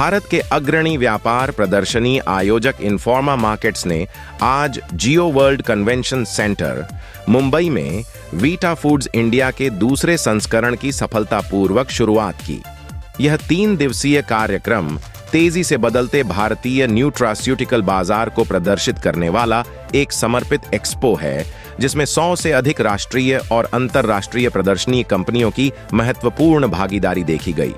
भारत के अग्रणी व्यापार प्रदर्शनी आयोजक इन्फॉर्मा मार्केट्स ने आज जियो वर्ल्ड कन्वेंशन सेंटर मुंबई में वीटा फूड्स इंडिया के दूसरे संस्करण की सफलतापूर्वक शुरुआत की। यह 3 दिवसीय कार्यक्रम तेजी से बदलते भारतीय न्यूट्रास्यूटिकल बाजार को प्रदर्शित करने वाला एक समर्पित एक्सपो है, जिसमें 100 से अधिक राष्ट्रीय और अंतर्राष्ट्रीय प्रदर्शनी कंपनियों की महत्वपूर्ण भागीदारी देखी गई।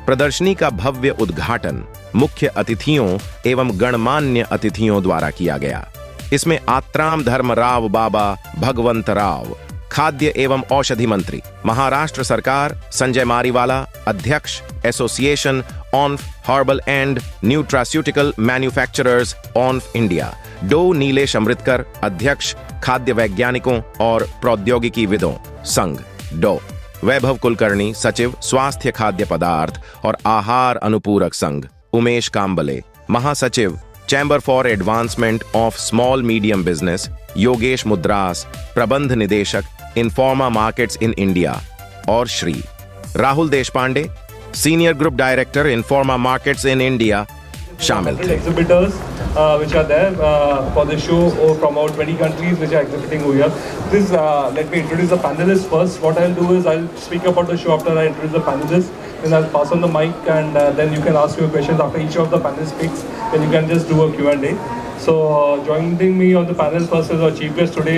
प्रदर्शनी का भव्य उद्घाटन मुख्य अतिथियों एवं गणमान्य अतिथियों द्वारा किया गया। इसमें आत्राम धर्मराव बाबा भगवंत राव, खाद्य एवं औषधि मंत्री, महाराष्ट्र सरकार, संजय मारीवाला, अध्यक्ष association of herbal and nutraceutical manufacturers of India, डो नीलेश अमृतकर, अध्यक्ष खाद्य वैज्ञानिकों और प्रौद्योगिकीविदों संघ डो, वैभव कुलकर्णी, सचिव स्वास्थ्य खाद्य पदार्थ और आहार अनुपूरक संघ, उमेश कांबले, महासचिव chamber for advancement of small medium business, Yogesh Mudras, प्रबंध निदेशक इन्फॉर्मा मार्केट्स इन इंडिया, और Shri Rahul Deshpande, senior group director Informa markets in India शामिल थे। Exhibitors which are there for the show from all 20 countries which are exhibiting over here. Please let me introduce the panelists first. What I'll do is I'll speak about the show after I introduce the panelists. Then I'll pass on the mic and then you can ask your questions after each of the panelists speaks. Then you can just do a Q&A. So joining me on the panel first is our chief guest today,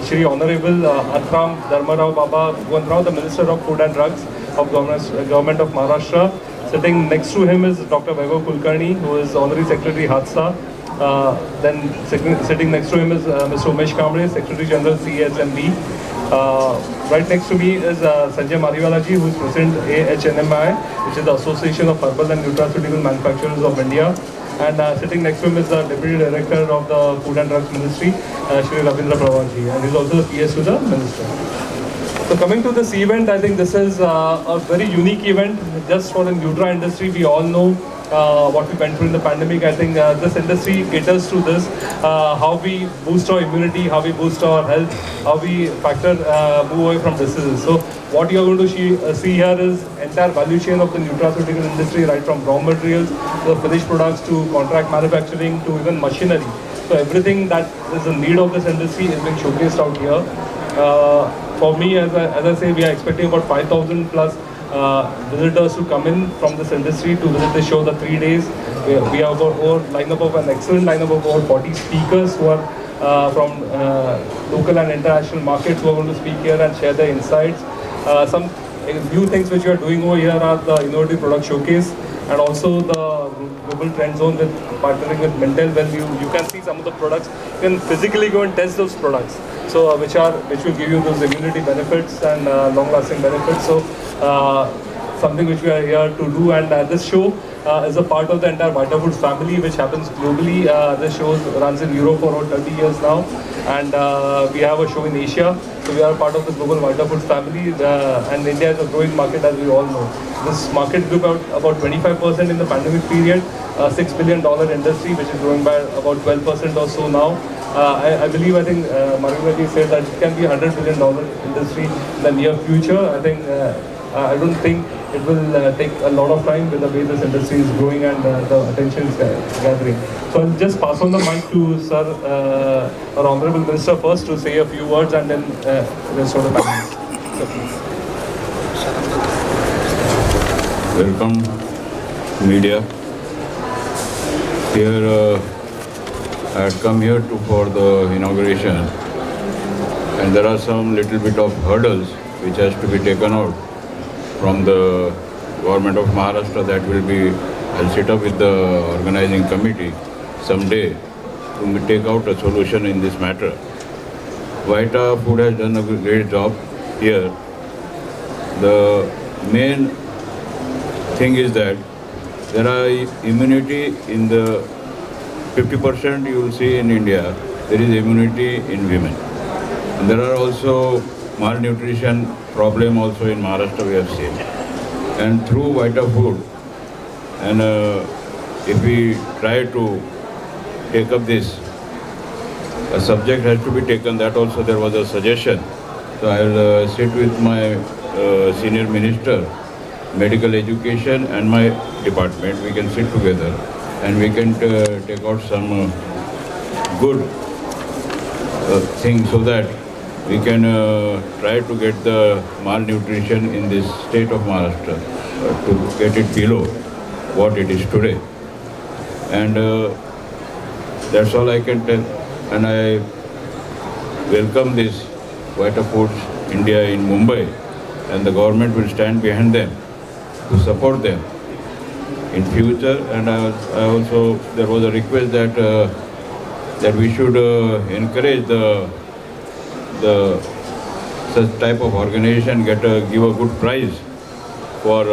Shri Honorable Atram Dharmarao Baba Bhagwantrao, the Minister of Food and Drugs of Government of Maharashtra. Sitting next to him is Dr. Vaibhav Kulkarni, who is Honorary Secretary HADSA. Then sitting next to him is Mr. Umesh Kamble, Secretary General CSMB. Right next to me is Sanjay Mariwala ji, who is President AHNMI, which is the Association of Herbal and Nutraceutical Manufacturers of India. And sitting next to him is the Deputy Director of the Food and Drugs Ministry, Shri Ravindra Pravan ji, and he is also the PS to the Minister. So coming to this event, I think this is a very unique event just for the Nutra industry. We all know what we went through in the pandemic. I think this industry caters to this, how we boost our immunity, how we boost our health, how we move away from diseases. So what you are going to see here is entire value chain of the nutraceutical industry, right from raw materials to the finished products to contract manufacturing to even machinery. So everything that is the need of this industry is being showcased out here. For me, as I say, we are expecting about 5,000 plus visitors to come in from this industry to visit the show the 3 days. We have an excellent lineup of over 40 speakers who are from local and international markets who are going to speak here and share their insights. Some new things which we are doing over here are the innovative product showcase and also the global trend zone with partnering with Mintel, where you can see some of the products. You can physically go and test those products. So which will give you those immunity benefits and long-lasting benefits. So something which we are here to do, and this show is a part of the entire Vita Foods family, which happens globally. This show runs in Europe for about 30 years now, and we have a show in Asia. So we are part of the global Vita Foods family, and India is a growing market, as we all know. This market grew about 25% in the pandemic period, $6 billion industry, which is growing by about 12% or so now. I think Mariwala said that it can be $100 billion industry in the near future. I don't think it will take a lot of time with the way this industry is growing and the attention is gathering. So I'll just pass on the mic to Sir, our Honorable Minister first to say a few words, and then rest of the panel. So please. Welcome, media. Here, I had come here for the inauguration, and there are some little bit of hurdles which has to be taken out from the government of Maharashtra. That will be, I'll sit up with the organizing committee someday to take out a solution in this matter. Vita Food has done a great job here. The main thing is that there are immunity in the 50% you will see in India, there is immunity in women. And there are also malnutrition problem also in Maharashtra we have seen. And through Vita Food, and if we try to take up this, a subject has to be taken, that also there was a suggestion. So I will sit with my senior minister, medical education, and my department, we can sit together and we can take out some good things so that we can try to get the malnutrition in this state of Maharashtra to get it below what it is today. And that's all I can tell. And I welcome this Vita Foods India in Mumbai, and the government will stand behind them to support them in future. And I also, there was a request that we should encourage the such type of organization, give a good prize for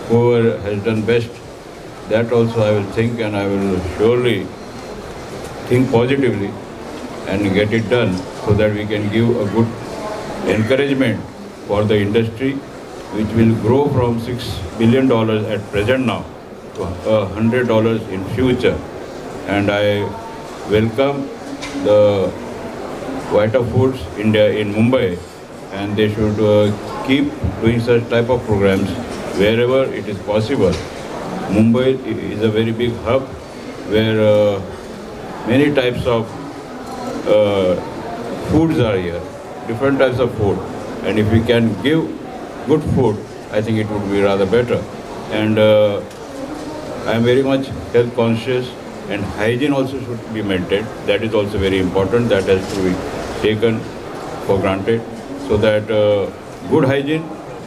whoever has done best. That also I will think, and I will surely think positively and get it done so that we can give a good encouragement for the industry, which will grow from $6 billion at present now to $100 in future. And I welcome the Vita Foods India in Mumbai, and they should keep doing such type of programs wherever it is possible. Mumbai is a very big hub where many types of foods are here, different types of food. And if we can give good food, I think it would be rather better. And I am very much health conscious, and hygiene also should be maintained. That is also very important. That has to be taken for granted, so that good hygiene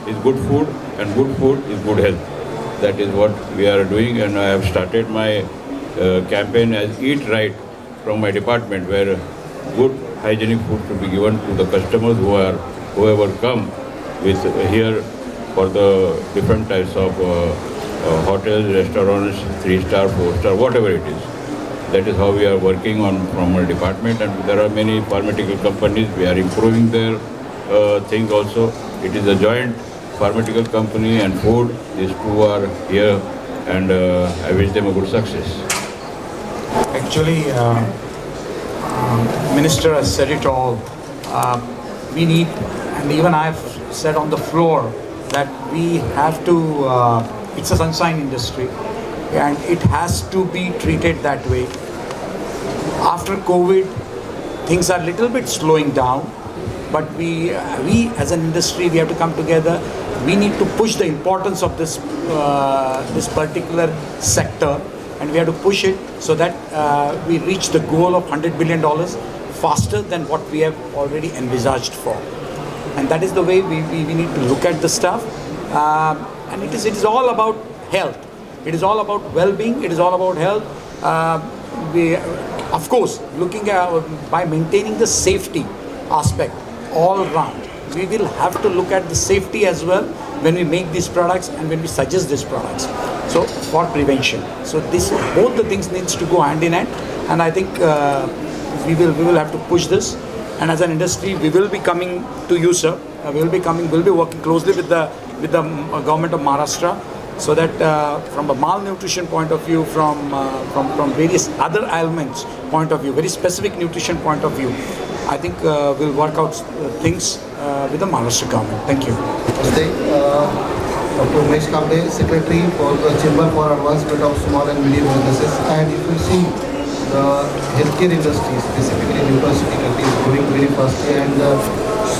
is good food and good food is good health. That is what we are doing, and I have started my campaign as Eat Right from my department, where good hygienic food should be given to the customers whoever come with here for the different types of hotels, restaurants, 3-star, 4-star, whatever it is. That is how we are working on from our department, and there are many pharmaceutical companies. We are improving their things also. It is a joint pharmaceutical company and food. These two are here, and I wish them a good success. Actually, Minister has said it all. We need, and even I've said on the floor, that we have to, it's a sunshine industry, and it has to be treated that way. After COVID, things are a little bit slowing down, but we as an industry, we have to come together. We need to push the importance of this particular sector, and we have to push it so that we reach the goal of $100 billion faster than what we have already envisaged for. And that is the way we need to look at the stuff. And it is all about health. It is all about well-being. It is all about health. Of course, looking at by maintaining the safety aspect all around. We will have to look at the safety as well when we make these products and when we suggest these products. So for prevention. So this, both the things needs to go hand in hand, and I think we will have to push this. And as an industry, we will be coming to you, sir. We'll be working closely with the government of Maharashtra, so that from a malnutrition point of view, from various other ailments point of view, very specific nutrition point of view, I think we'll work out things with the Maharashtra government. Thank you. Dr. Umesh Kamble, Secretary for the Chamber for Advancement of Small and Medium Businesses. And if you see the healthcare industry, specifically nutraceutical, is growing very fastly, and the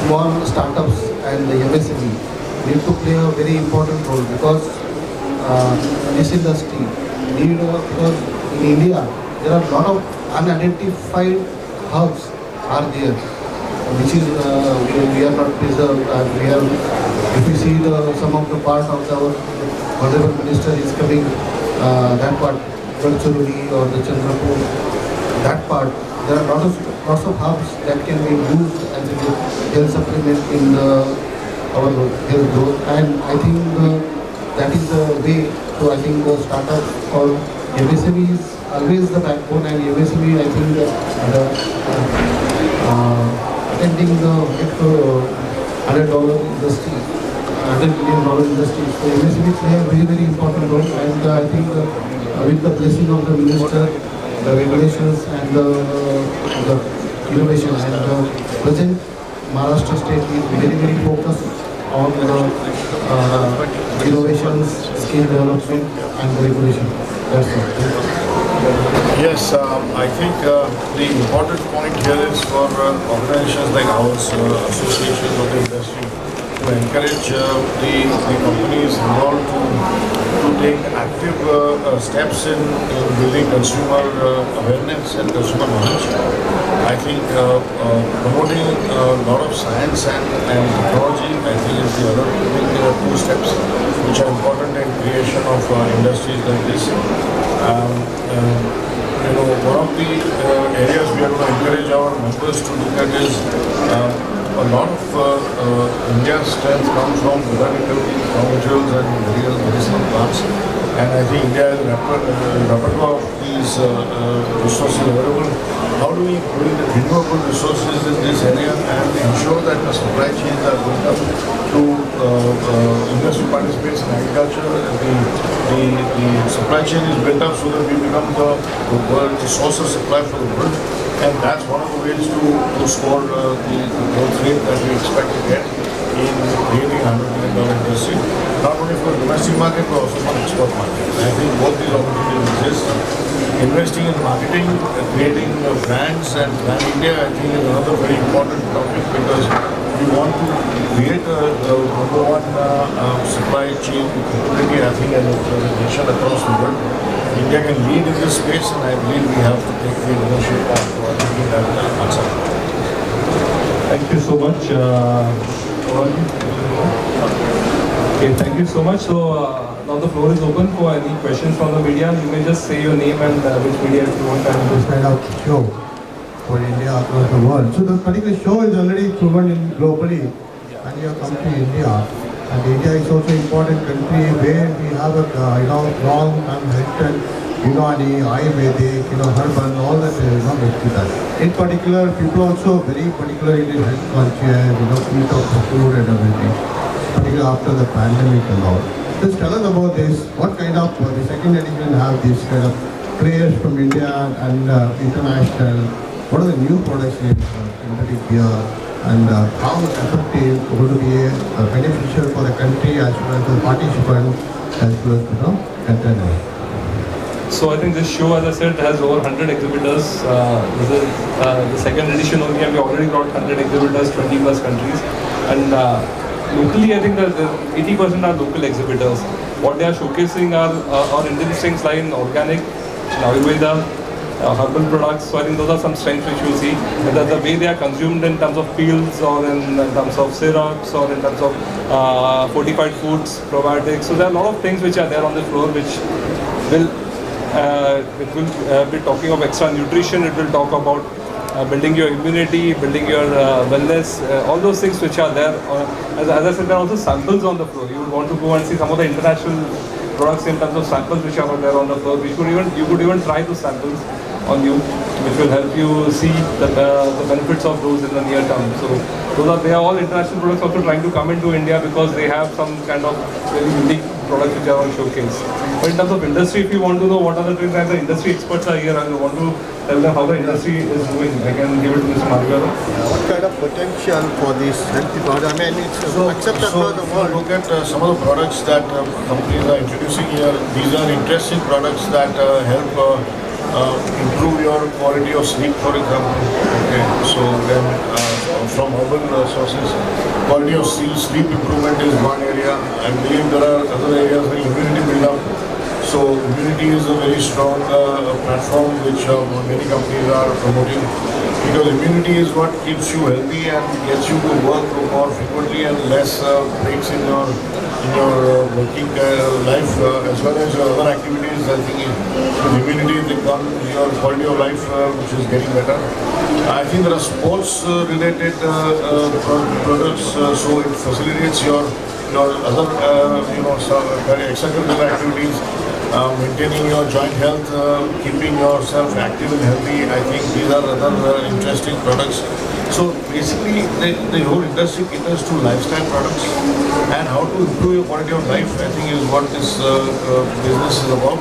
small startups and the MSME need to play a very important role, because this industry need, because in India there are a lot of unidentified hubs are there, which is we are not preserved. We are, if you see some of the part of our Honorable Minister is coming, that part, Gadchiroli or the Chandrapur, that part, there are lots of hubs that can be used as a health supplement in our health growth. And I think that is the way to, I think, the startup or MSME is always the backbone, and MSME, I think, attending the $100 industry, $100 billion industry. So MSME play a very, very important role, and I think with the blessing of the minister, the regulations and the innovation, and the present Maharashtra state is very, very focused on the innovations, skill development and regulation. That's it. Yes, I think the important point here is for organizations like ours, associations of the industry, to encourage the companies involved to take active steps in building consumer awareness and consumer knowledge. I think promoting a lot of science and technology, I think, is the other big two steps which are important in creation of industries like this. One of the areas we are going to encourage our members to look at is a lot of India's strength comes from botanical raw materials and medicinal plants, and I think India has a repertoire of these resources available. How do we build renewable resources in this area and ensure that the supply chains are built up to industry participates in agriculture? The supply chain is built up so that we become the world source of supply for the world, and that's one of the ways to score the growth rate that we expect to get in creating a $100 billion industry, not only for the domestic market but also for the export market. And I think both these opportunities exist. Investing in marketing, creating brands and brand India, I think, is another very important topic, because we want to create a number one supply chain capability, I think, as a nation across the world. India can lead in this space, and I believe we have to take the leadership of taking that answer. Thank you so much. Okay, thank you so much. So now the floor is open for any questions from the media. You may just say your name and which media you want. This kind of show for India across the world. So the particular show is already proven globally, and you have come to India. And India is also an important country where we have a long and heritage, Unani, Ayurvedic, herbal, all that with us. In particular, people also very particular in health conscious, eat of the food and everything, particularly after the pandemic and all. Just tell us about this. What kind of the second edition have this kind of players from India and international? What are the new products introduced here, and how effective going to be beneficial for the country as well as the participant as well as container? So I think this show, as I said, has over 100 exhibitors. This is the second edition only, and we already got 100 exhibitors, 20 plus countries. And locally, I think that 80% are local exhibitors. What they are showcasing are Indian strengths like in organic, Ayurveda, herbal products. So I think those are some strengths which you see. And that the way they are consumed in terms of peels, or in terms of syrups, or in terms of fortified foods, probiotics. So there are a lot of things which are there on the floor which will be talking of extra nutrition. It will talk about building your immunity, building your wellness, all those things which are there. As I said, there are also samples on the floor. You would want to go and see some of the international products in terms of samples which are there on the floor. You could even try those samples on you, which will help you see the benefits of those in the near term. So they are all international products also trying to come into India, because they have some kind of very unique products which are on showcase. But in terms of industry, if you want to know what are the trends, and the industry experts are here, and you want to tell them how the industry is doing, I can give it to Mr. Margara. What kind of potential for this healthy product? I mean, it's accepted across the world. Look at some of the products that companies are introducing here. These are interesting products that help improve your quality of sleep, for example. Okay, so then from herbal sources, quality of sleep improvement is one area. I believe there are other areas like immunity build-up. So immunity is a very strong platform which many companies are promoting, because immunity is what keeps you healthy and gets you to work more frequently and less breaks in your working life, as well as your other activities. I think with immunity they come your quality of life which is getting better. I think there are sports related products, so it facilitates your other extracurricular activities, maintaining your joint health, keeping yourself active and healthy. I think these are other interesting products. So basically, the whole industry caters to lifestyle products, and how to improve your quality of life, I think, is what this business is about,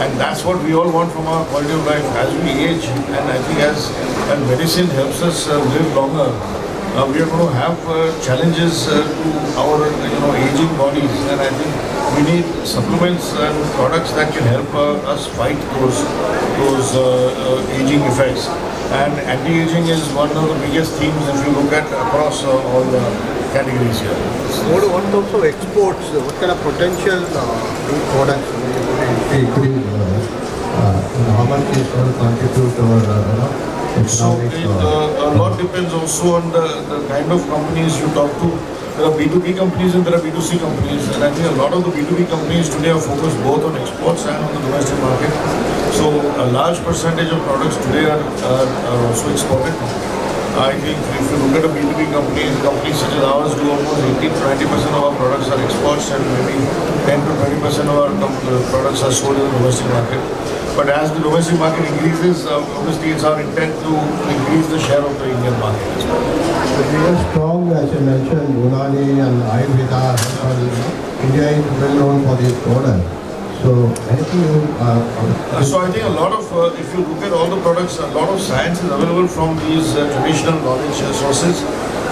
and that's what we all want from our quality of life as we age. And I think as medicine helps us live longer, we are going to have challenges to our aging bodies, and I think we need supplements and products that can help us fight those aging effects. And anti-aging is one of the biggest themes if you look at across all the categories here. What terms of exports, what kind of potential new products how much is going to contribute to our So a lot depends also on the kind of companies you talk to. There are B2B companies and there are B2C companies, and I think a lot of the B2B companies today are focused both on exports and on the domestic market. So a large percentage of products today are also exported. I think if you look at a B2B company, companies such as ours do almost 18 to 90% of our products are exports, and maybe 10 to 20% of our products are sold in the domestic market. But as the domestic market increases, obviously it's our intent to increase the share of the Indian market as well. We are strong, as you mentioned, Unani and Ayurveda. India is well known for these products. So anything So I think a lot of, if you look at all the products, a lot of science is available from these traditional knowledge sources.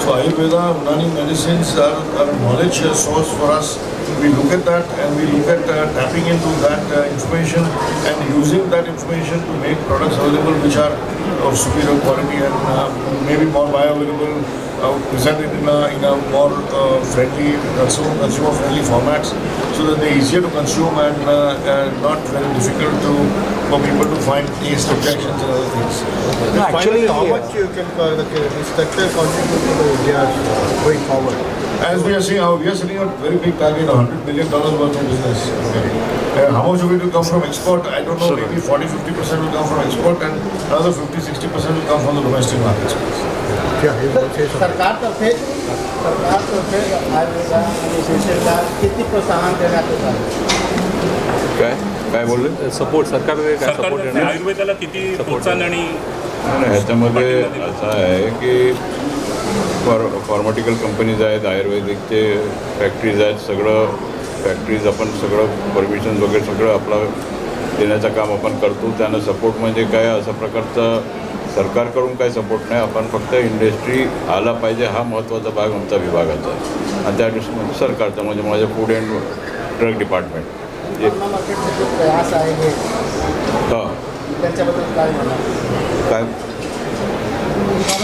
So Ayurveda, Unani medicines are a knowledge source for us. We look at that and we look at tapping into that information and using that information to make products available which are of superior quality and maybe more bioavailable, presented in a more friendly, consumer-friendly formats, so that they're easier to consume and not very difficult for people to find taste objections and other things. No, actually, how much you can this sector contribute to India going forward? As we are seeing, we are setting a very big target, $100 million worth of business. How much of it will come from export? I don't know, maybe 40-50% will come from export and another 50-60% will come from the domestic markets. सरकारतर्फे आयुर्वेदा आणि शिक्षणाला किती प्रोत्साहन देण्यात येत आहे? काय बोलले सपोर्ट सरकारने आयुर्वेदाला किती प्रोत्साहन आणि ह्याच्यामध्ये असं आहे की फार्माटिकल कंपनीज आहेत, आयुर्वेदिकचे फॅक्टरीज आहेत, सगळं फॅक्टरीज आपण सगळं परमिशन वगैरे सगळं आपलं देण्याचं काम आपण करतो. त्यांना सपोर्ट म्हणजे काय अशा प्रकारचा सरकारकडून काही सपोर्ट नाही, आपण फक्त इंडस्ट्री आला पाहिजे हा महत्त्वाचा भाग आमचा विभागाचा आहे. आणि त्या दृष्टीमध्ये सरकारचा म्हणजे माझ्या फूड अँड ड्रग डिपार्टमेंट प्रयास आहे हां त्याच्याबद्दल काय म्हणा काय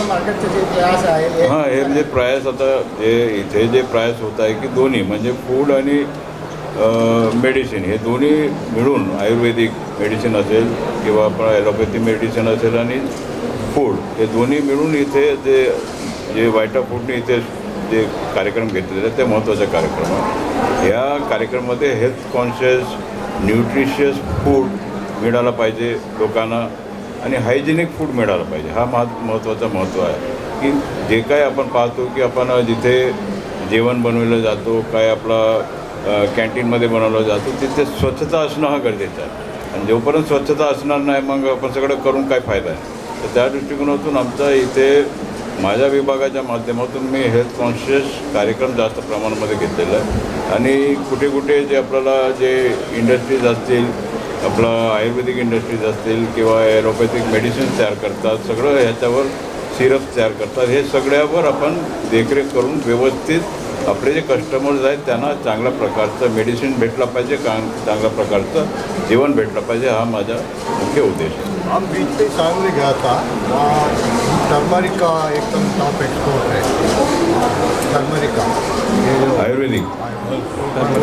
मार्केटचे जे प्रयास आहे हां हे म्हणजे प्रयास आता हे इथे जे प्रयास होत आहे की दोन्ही म्हणजे फूड आणि मेडिसिन हे दोन्ही मिळून आयुर्वेदिक मेडिसिन असेल किंवा आपण ॲलोपॅथी मेडिसिन असेल आणि फूड हे दोन्ही मिळून इथे जे वायटा फूडने इथे जे कार्यक्रम घेतलेले आहेत ते महत्त्वाचे कार्यक्रम आहे. या कार्यक्रमामध्ये हेल्थ कॉन्शियस न्यूट्रिशियस फूड मिळालं पाहिजे लोकांना आणि हायजेनिक फूड मिळालं पाहिजे हा महत्त्वाचा महत्त्व आहे. की जे काय आपण पाहतो की आपण जिथे जेवण बनवलं जातो काय आपला कॅन्टीनमध्ये बनवलं जातो तिथे स्वच्छता असणं हा गरजेचं आहे. आणि जोपर्यंत स्वच्छता असणार नाही मग आपण सगळं करून काय फायदा आहे. तर त्या दृष्टिकोनातून आमचा इथे माझ्या विभागाच्या माध्यमातून मी हेल्थ कॉन्शियस कार्यक्रम जास्त प्रमाणामध्ये घेतलेला आहे. आणि कुठे कुठे जे आपल्याला जे इंडस्ट्रीज असतील आपला आयुर्वेदिक इंडस्ट्रीज असतील किंवा ॲलोपॅथिक मेडिसिन्स तयार करतात सगळं ह्याच्यावर सिरप तयार करतात हे सगळ्यावर आपण देखरेख करून व्यवस्थित आपले जे कस्टमर्स आहेत त्यांना चांगल्या प्रकारचं मेडिसिन भेटला पाहिजे चांगल्या प्रकारचं जेवण भेटलं पाहिजे हा माझा मुख्य उद्देश आहे. हम बीच पे सांगली गया था वहाँ टर्मरिक का एकदम टॉप एक्सपोर्ट है टर्मरिक का आयुर्वेदिक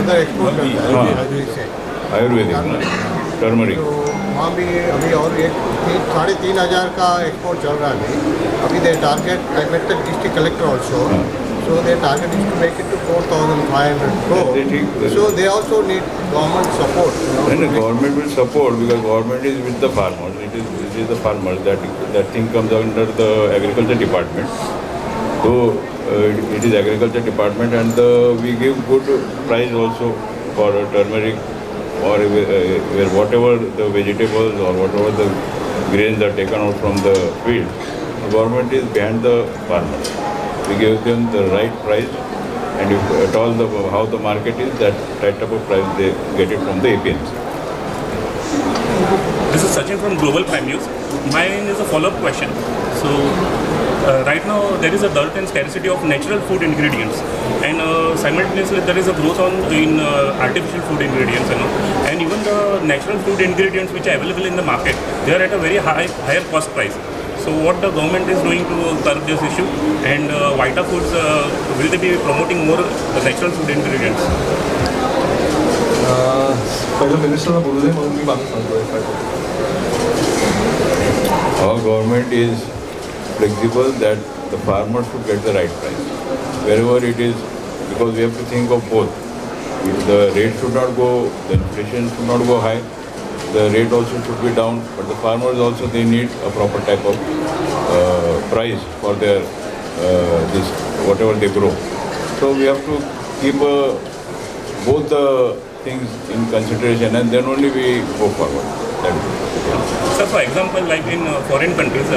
उधर एक्सपोर्ट करता है आयुर्वेदिक से आयुर्वेदिक ना टर्मरिक तो वहाँ भी अभी और 3,500 का एक्सपोर्ट चल रहा है अभी दे target collector district collector also so their target is to make it to 4,500 crore. So they also need government support. And the government will support because government is with the farmers. It is the farmers that thing comes under the agriculture department. So it is agriculture department and we give good price also for turmeric or whatever the vegetables or whatever the grains are taken out from the field. The government is behind the farmers. We give them the right price and if at all how the market is that type of price they get it from the APMs. This is Sachin from Global Prime News. Mine is a follow-up question. So Right now there is a dearth and scarcity of natural food ingredients, and simultaneously there is a growth in artificial food ingredients, and even the natural food ingredients which are available in the market, they are at a very higher cost price. So what the government is doing to curb this issue, and Vita Foods, will they be promoting more natural food ingredients? पहिलं मिनिस्टरला बोलू दे म्हणून मी मागे सांगतो. Our government is flexible that the farmers should get the right price. Wherever it is, because we have to think of both. The rate should not go, the inflation should not go high, the rate also should be down, but the farmers also, they need a proper type of price for their this whatever they grow. So we have to keep both the things in consideration, and then only we go forward. So for example, like in foreign countries,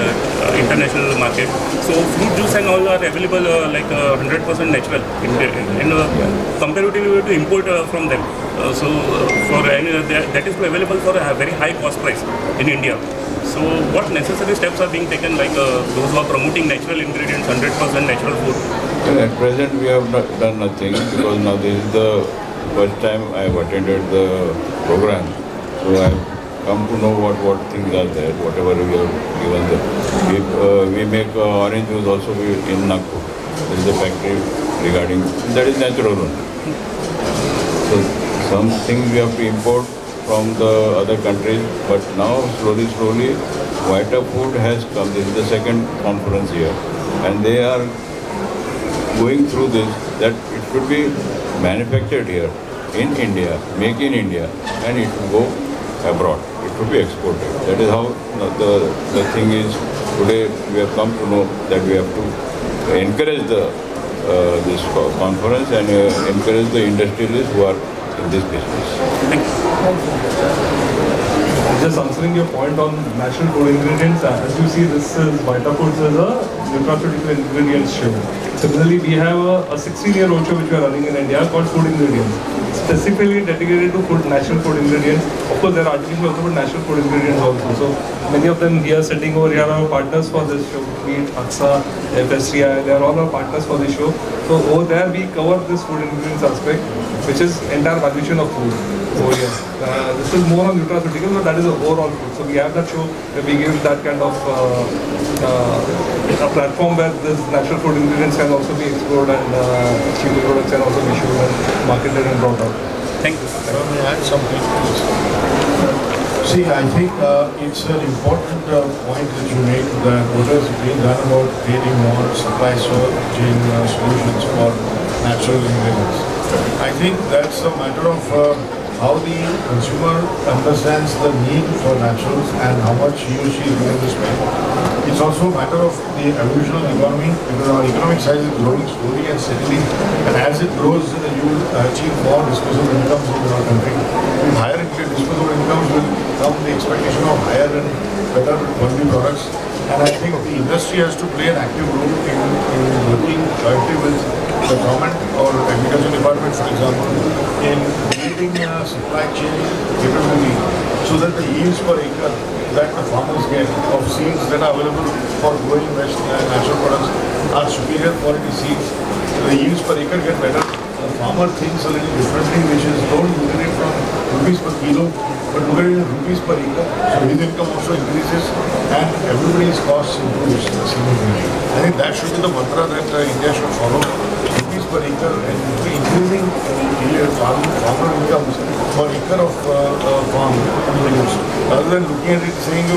international market, so fruit juice and all are available like 100% natural, and comparatively to import from them. So for that is available for a very high cost price in India. So what necessary steps are being taken, like those who are promoting natural ingredients, 100% natural food? At present we have not done nothing, because now this is the first time I have attended the program, so I have come to know what things are there, whatever we have given them. We make orange juice also in Nagpur. There is a factory regarding that is natural only. So some things we have to import from the other countries, but now slowly Vita Food has come. This is the second conference here, and they are going through this, that it should be manufactured here in India, make in India, and it will go abroad. It should be exported. That is how the thing is. Today we have come to know that we have to encourage this conference and encourage the industrialists who are in this business. Just answering your point on natural food ingredients, as you see, this is Vita Foods as a nutraceutical ingredients show. Similarly, we have a 16-year roadshow which we are running in India called Food Ingredients, specifically dedicated to natural food ingredients. Of course, there are artificial also, but natural food ingredients also. So many of them here sitting over here are our partners for this show. Meet AXA, FSCI, they are all our partners for this show. So over there we cover this food ingredients aspect, which is entire valuation of food over here. This is more on nutraceuticals, but that is the overall food. So we have that show where we give that kind of a platform where this natural food ingredients can also be explored, and cheaper products can also be shown and marketed and brought out. Thank you. Let me add something to this. See, I think it's an important point that you make, that what is being done about creating more supply chain solutions for natural ingredients. I think that's a matter of how the consumer understands the need for naturals and how much he or she is willing to spend. It's also a matter of the evolution of the economy, because our economic size is growing slowly and steadily, and as it grows, you will achieve more disposable incomes in our country. With higher disposable incomes will come the expectation of higher and better quality products, and I think the industry has to play an active role in working jointly with the government or agriculture department, for example, in building a supply chain capability so that the yields per acre that the farmers get of seeds that are available for growing natural products are superior quality seeds. The yields per acre get better. The farmer thinks a little differently, which is don't look at it from rupees per kilo, but look at it in rupees per acre. So his income also increases and everybody's costs improves significantly. I think that should be the mantra that India should follow. Rupees per acre and increasing farmer incomes per acre of farm produce. Rather than looking at it saying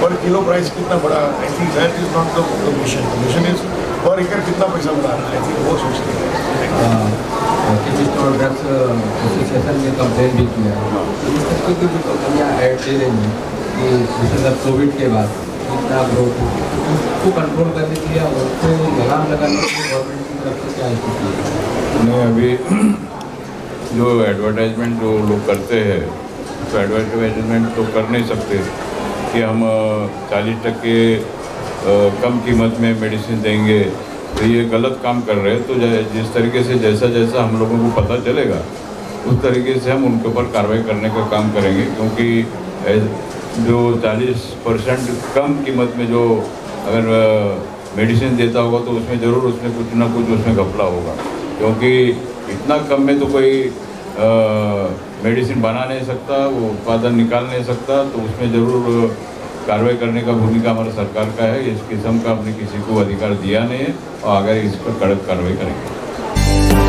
per kilo price kitna bada, I think that is not the mission. The mission is per acre kitna paisa bada. I think वो सोचते हैं. Chemist और drugs association ने complain भी किया है। इस तरह की जो कंपनियाँ ऐड दे रही हैं कि विशेषकर कोविड के बाद इतना ग्रोथ उसको कंट्रोल करने के लिए और उसको लगाम लगाने के लिए गवर्नमेंट की तरफ से क्या स्थिति है? नहीं, अभी जो एडवर्टाइजमेंट जो लोग करते हैं, तो एडवर्टाइजमेंट तो कर नहीं सकते कि हम 40% कम कीमत में मेडिसिन देंगे, तो ये गलत काम कर रहे हैं। तो जिस तरीके से जैसा जैसा हम लोगों को पता चलेगा उस तरीके से हम उनके ऊपर कार्रवाई करने का काम करेंगे, क्योंकि जो 40% कम कीमत में जो अगर मेडिसिन देता होगा तो उसमें ज़रूर उसमें कुछ ना कुछ उसमें घपला होगा, क्योंकि इतना कम में तो कोई मेडिसिन बना नहीं सकता, वो उत्पादन निकाल नहीं सकता, तो उसमें ज़रूर कार्रवाई करने का भूमिका हमारे सरकार का है। इस किस्म का हमने किसी को अधिकार दिया नहीं है और अगर इस पर कड़क कार्रवाई करेंगे।